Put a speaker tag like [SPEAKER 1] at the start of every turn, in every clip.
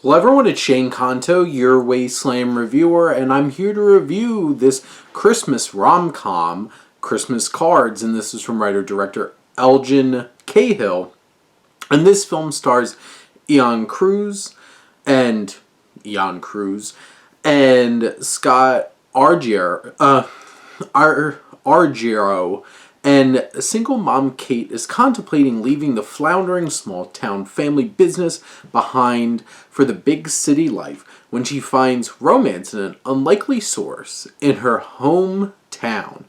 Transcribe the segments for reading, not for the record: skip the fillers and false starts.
[SPEAKER 1] Hello everyone, it's Shane Kanto, your Wasteland reviewer, and I'm here to review this Christmas rom-com, Christmas Cards, and this is from writer-director Elgin Cahill. And this film stars Ian Cruz and Scott Argiro, and single mom Kate is contemplating leaving the floundering small-town family business behind for the big city life when she finds romance in an unlikely source in her hometown.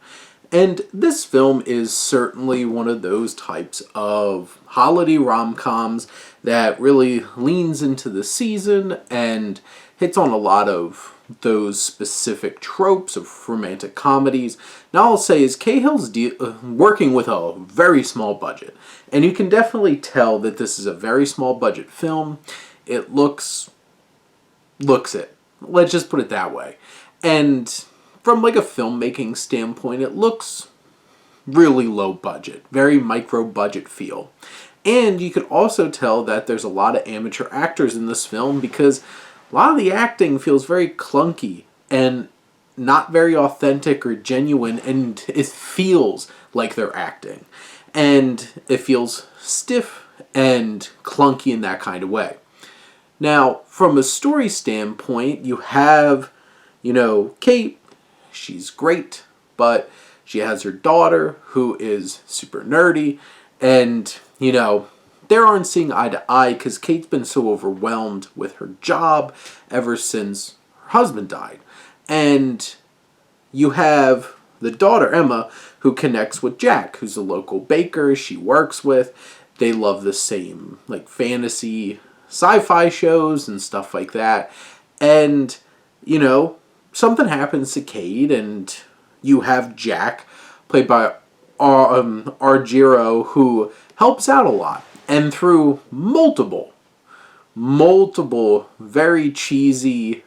[SPEAKER 1] And this film is certainly one of those types of holiday rom-coms that really leans into the season and hits on a lot of those specific tropes of romantic comedies. Now I'll say is Cahill's working with a very small budget, and you can definitely tell that this is a very small budget film. It looks it. Let's just put it that way. And from like a filmmaking standpoint, it looks really low budget, very micro budget feel. And you could also tell that there's a lot of amateur actors in this film because a lot of the acting feels very clunky and not very authentic or genuine, and it feels like they're acting. And it feels stiff and clunky in that kind of way. Now, from a story standpoint, you have, Kate. She's great, but she has her daughter who is super nerdy, and, they aren't seeing eye to eye because Kate's been so overwhelmed with her job ever since her husband died. And you have the daughter, Emma, who connects with Jack, who's a local baker she works with. They love the same, fantasy sci-fi shows and stuff like that. And, something happens to Kate, and you have Jack, played by Argiro, who helps out a lot. And through multiple very cheesy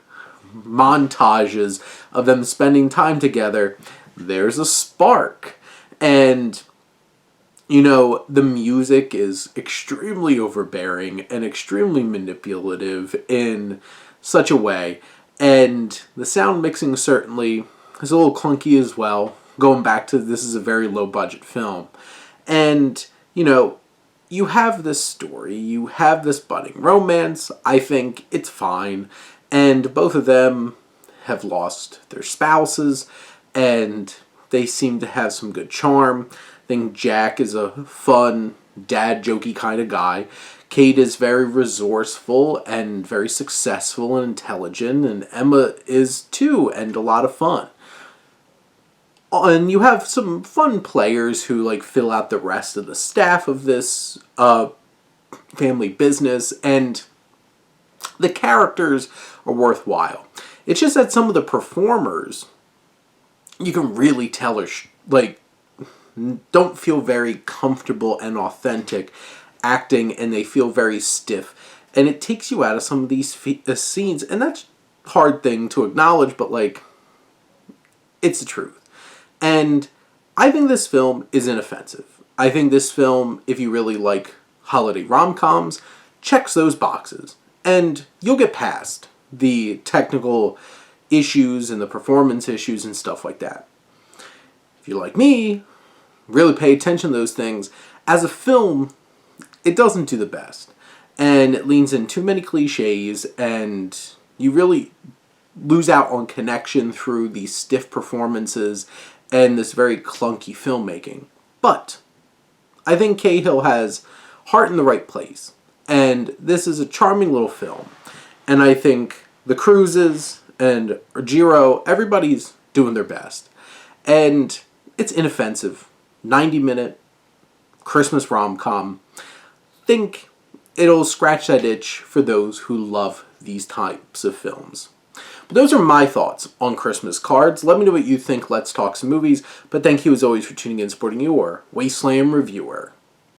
[SPEAKER 1] montages of them spending time together, there's a spark. And, the music is extremely overbearing and extremely manipulative in such a way. And the sound mixing certainly is a little clunky as well, going back to this is a very low budget film. And, you have this story, you have this budding romance. I think it's fine. And both of them have lost their spouses, and they seem to have some good charm. I think Jack is a fun, dad jokey kind of guy. Kate is very resourceful and very successful and intelligent, and Emma is too, and a lot of fun. And you have some fun players who fill out the rest of the staff of this family business, and the characters are worthwhile. It's just that some of the performers, you can really tell are don't feel very comfortable and authentic acting, and they feel very stiff, and it takes you out of some of these scenes, and that's a hard thing to acknowledge, but it's the truth. And I think this film is inoffensive. I think this film, if you really like holiday rom-coms, checks those boxes. And you'll get past the technical issues and the performance issues and stuff like that. If you're like me, really pay attention to those things. As a film, it doesn't do the best. And it leans in too many cliches, and you really lose out on connection through these stiff performances and this very clunky filmmaking. But I think Cahill has heart in the right place. And this is a charming little film. And I think the Cruzes and Argiro, everybody's doing their best. And it's inoffensive. 90-minute Christmas rom-com. Think it'll scratch that itch for those who love these types of films. But those are my thoughts on Christmas Cards. Let me know what you think. Let's talk some movies. But thank you as always for tuning in and supporting your Wasteland reviewer.